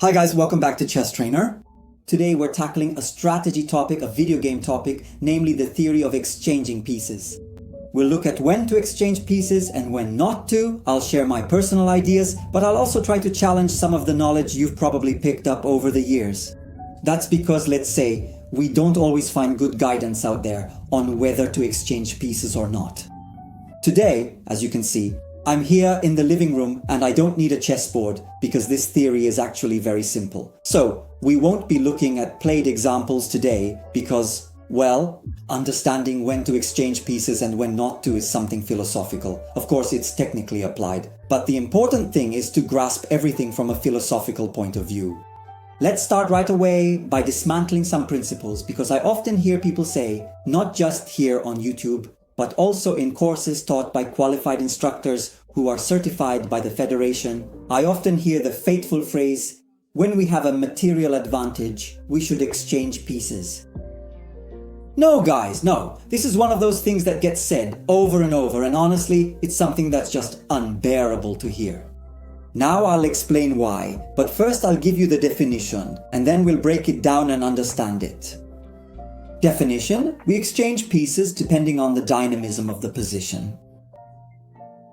Hi guys, welcome back to ChessTrainer. Today we're tackling a strategy topic, a video game topic, namely the theory of exchanging pieces. We'll look at when to exchange pieces and when not to. I'll share my personal ideas, but I'll also try to challenge some of the knowledge you've probably picked up over the years. That's because, let's say, we don't always find good guidance out there on whether to exchange pieces or not. Today, as you can see, I'm here in the living room and I don't need a chessboard because this theory is actually very simple. So, we won't be looking at played examples today because, well, understanding when to exchange pieces and when not to is something philosophical. Of course, it's technically applied, but the important thing is to grasp everything from a philosophical point of view. Let's start right away by dismantling some principles because I often hear people say, not just here on YouTube, but also in courses taught by qualified instructors who are certified by the Federation, I often hear the fateful phrase, when we have a material advantage, we should exchange pieces. No guys, no. This is one of those things that gets said over and over, and honestly, it's something that's just unbearable to hear. Now I'll explain why, but first I'll give you the definition, and then we'll break it down and understand it. Definition: we exchange pieces depending on the dynamism of the position.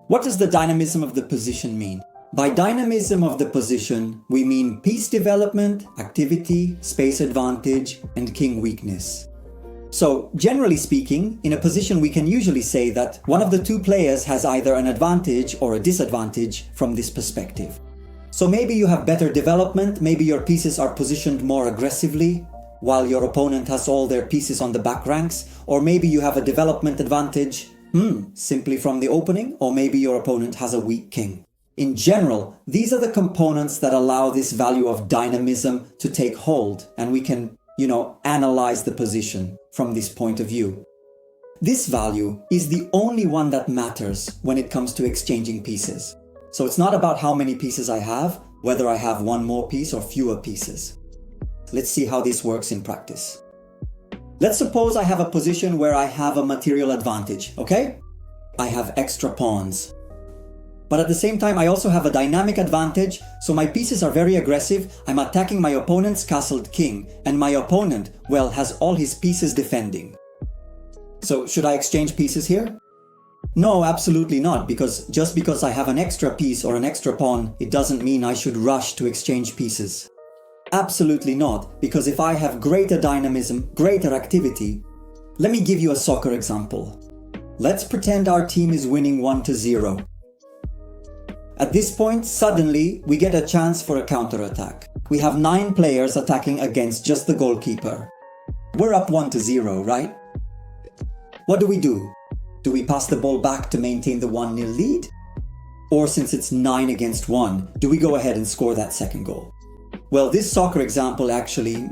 What does the dynamism of the position mean? By dynamism of the position, we mean piece development, activity, space advantage, and king weakness. So, generally speaking, in a position we can usually say that one of the two players has either an advantage or a disadvantage from this perspective. So maybe you have better development, maybe your pieces are positioned more aggressively, while your opponent has all their pieces on the back ranks, or maybe you have a development advantage, simply from the opening, or maybe your opponent has a weak king. In general, these are the components that allow this value of dynamism to take hold, and we can, analyze the position from this point of view. This value is the only one that matters when it comes to exchanging pieces. So it's not about how many pieces I have, whether I have one more piece or fewer pieces. Let's see how this works in practice. Let's suppose I have a position where I have a material advantage, okay? I have extra pawns. But at the same time, I also have a dynamic advantage, so my pieces are very aggressive. I'm attacking my opponent's castled king, and my opponent, well, has all his pieces defending. So, should I exchange pieces here? No, absolutely not, because just because I have an extra piece or an extra pawn, it doesn't mean I should rush to exchange pieces. Absolutely not, because if I have greater dynamism, greater activity, let me give you a soccer example. Let's pretend our team is winning 1-0. At this point, suddenly, we get a chance for a counterattack. We have 9 players attacking against just the goalkeeper. We're up 1-0, right? What do? Do we pass the ball back to maintain the 1-0 lead? Or since it's 9 against 1, do we go ahead and score that second goal? Well, this soccer example actually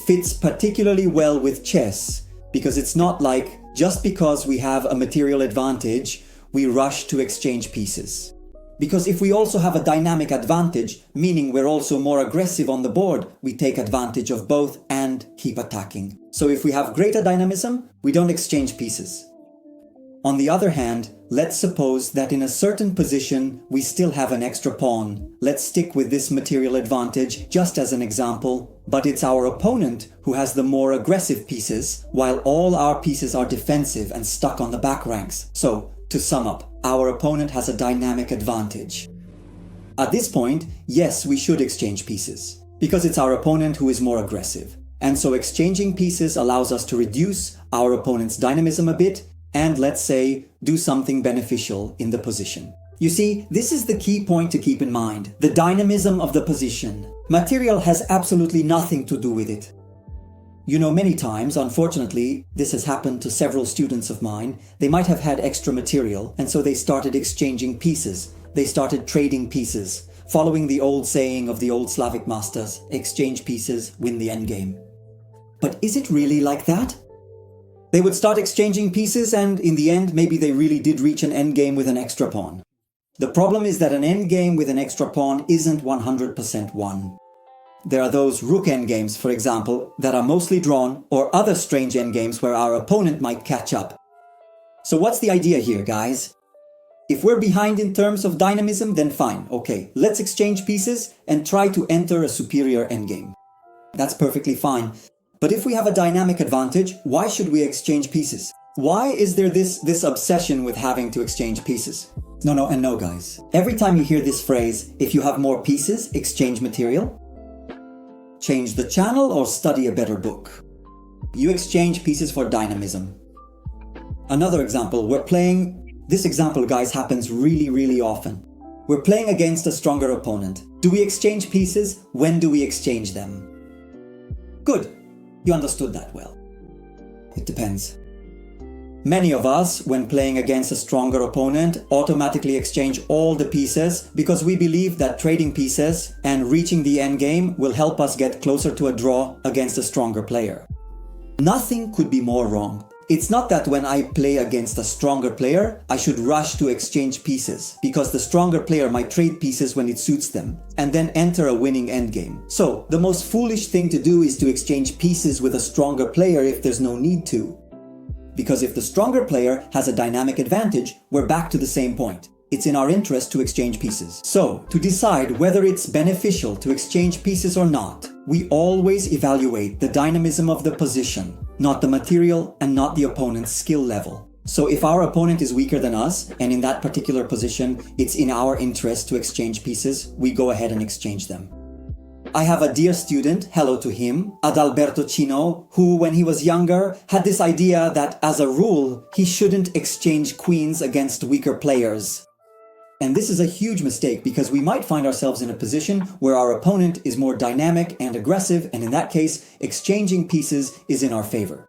fits particularly well with chess because it's not like just because we have a material advantage, we rush to exchange pieces. Because if we also have a dynamic advantage, meaning we're also more aggressive on the board, we take advantage of both and keep attacking. So if we have greater dynamism, we don't exchange pieces. On the other hand, let's suppose that in a certain position, we still have an extra pawn. Let's stick with this material advantage just as an example, but it's our opponent who has the more aggressive pieces, while all our pieces are defensive and stuck on the back ranks. So, to sum up, our opponent has a dynamic advantage. At this point, yes, we should exchange pieces, because it's our opponent who is more aggressive. And so exchanging pieces allows us to reduce our opponent's dynamism a bit, and let's say, do something beneficial in the position. You see, this is the key point to keep in mind, the dynamism of the position. Material has absolutely nothing to do with it. Many times, unfortunately, this has happened to several students of mine. They might have had extra material, and so they started exchanging pieces. They started trading pieces, following the old saying of the old Slavic masters, exchange pieces, win the endgame. But is it really like that? They would start exchanging pieces and in the end maybe they really did reach an endgame with an extra pawn. The problem is that an endgame with an extra pawn isn't 100% won. There are those rook endgames, for example, that are mostly drawn, or other strange endgames where our opponent might catch up. So what's the idea here, guys? If we're behind in terms of dynamism, then fine, okay, let's exchange pieces and try to enter a superior endgame. That's perfectly fine. But if we have a dynamic advantage, why should we exchange pieces? Why is there this obsession with having to exchange pieces? No, guys. Every time you hear this phrase, if you have more pieces, exchange material, change the channel or study a better book. You exchange pieces for dynamism. Another example, this example, guys, happens really often. We're playing against a stronger opponent. Do we exchange pieces? When do we exchange them? Good. You understood that well. It depends. Many of us, when playing against a stronger opponent, automatically exchange all the pieces because we believe that trading pieces and reaching the endgame will help us get closer to a draw against a stronger player. Nothing could be more wrong. It's not that when I play against a stronger player, I should rush to exchange pieces, because the stronger player might trade pieces when it suits them, and then enter a winning endgame. So, the most foolish thing to do is to exchange pieces with a stronger player if there's no need to. Because if the stronger player has a dynamic advantage, we're back to the same point. It's in our interest to exchange pieces. So, to decide whether it's beneficial to exchange pieces or not, we always evaluate the dynamism of the position, not the material and not the opponent's skill level. So if our opponent is weaker than us, and in that particular position, it's in our interest to exchange pieces, we go ahead and exchange them. I have a dear student, hello to him, Adalberto Chino, who when he was younger had this idea that as a rule, he shouldn't exchange queens against weaker players. And this is a huge mistake because we might find ourselves in a position where our opponent is more dynamic and aggressive, and in that case, exchanging pieces is in our favor.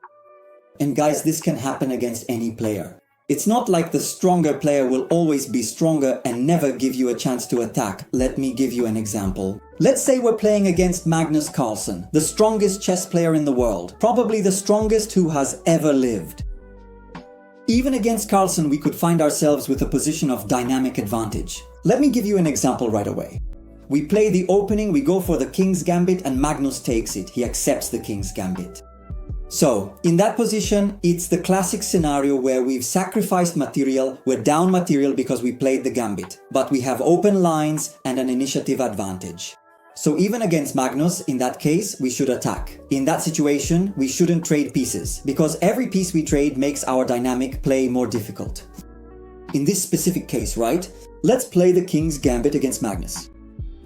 And guys, this can happen against any player. It's not like the stronger player will always be stronger and never give you a chance to attack. Let me give you an example. Let's say we're playing against Magnus Carlsen, the strongest chess player in the world, probably the strongest who has ever lived. Even against Carlsen, we could find ourselves with a position of dynamic advantage. Let me give you an example right away. We play the opening, we go for the King's Gambit, and Magnus takes it. He accepts the King's Gambit. So, in that position, it's the classic scenario where we've sacrificed material, we're down material because we played the Gambit, but we have open lines and an initiative advantage. So even against Magnus, in that case, we should attack. In that situation, we shouldn't trade pieces, because every piece we trade makes our dynamic play more difficult. In this specific case, right? Let's play the King's Gambit against Magnus.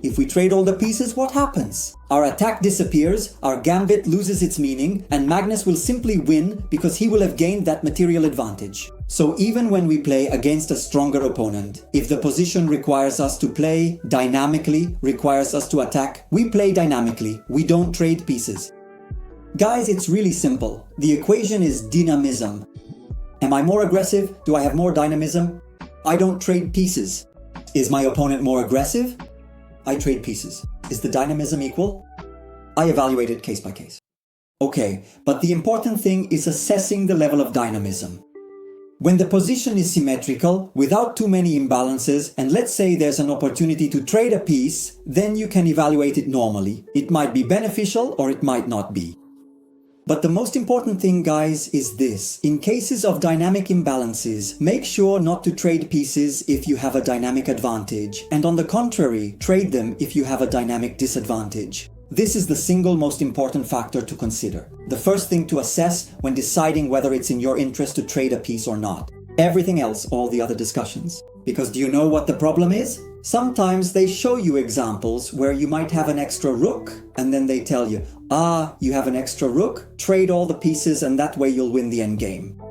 If we trade all the pieces, what happens? Our attack disappears, our gambit loses its meaning, and Magnus will simply win because he will have gained that material advantage. So even when we play against a stronger opponent, if the position requires us to play dynamically, requires us to attack, we play dynamically, we don't trade pieces. Guys, it's really simple. The equation is dynamism. Am I more aggressive? Do I have more dynamism? I don't trade pieces. Is my opponent more aggressive? I trade pieces. Is the dynamism equal? I evaluate it case by case. Okay, but the important thing is assessing the level of dynamism. When the position is symmetrical, without too many imbalances, and let's say there's an opportunity to trade a piece, then you can evaluate it normally. It might be beneficial or it might not be. But the most important thing, guys, is this. In cases of dynamic imbalances, make sure not to trade pieces if you have a dynamic advantage, and on the contrary, trade them if you have a dynamic disadvantage. This is the single most important factor to consider. The first thing to assess when deciding whether it's in your interest to trade a piece or not. Everything else, all the other discussions. Because do you know what the problem is? Sometimes they show you examples where you might have an extra rook, and then they tell you, you have an extra rook, trade all the pieces and that way you'll win the endgame.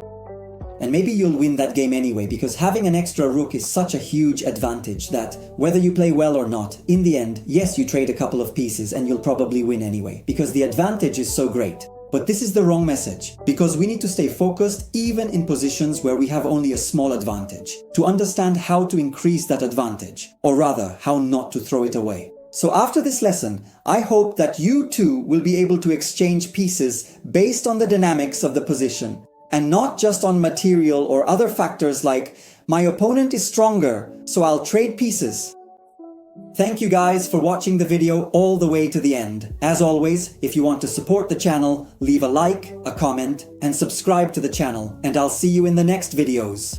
And maybe you'll win that game anyway, because having an extra rook is such a huge advantage that whether you play well or not, in the end, yes, you trade a couple of pieces and you'll probably win anyway, because the advantage is so great. But this is the wrong message, because we need to stay focused even in positions where we have only a small advantage, to understand how to increase that advantage, or rather, how not to throw it away. So after this lesson, I hope that you too will be able to exchange pieces based on the dynamics of the position, and not just on material or other factors like, my opponent is stronger, so I'll trade pieces. Thank you guys for watching the video all the way to the end. As always, if you want to support the channel, leave a like, a comment, and subscribe to the channel, and I'll see you in the next videos.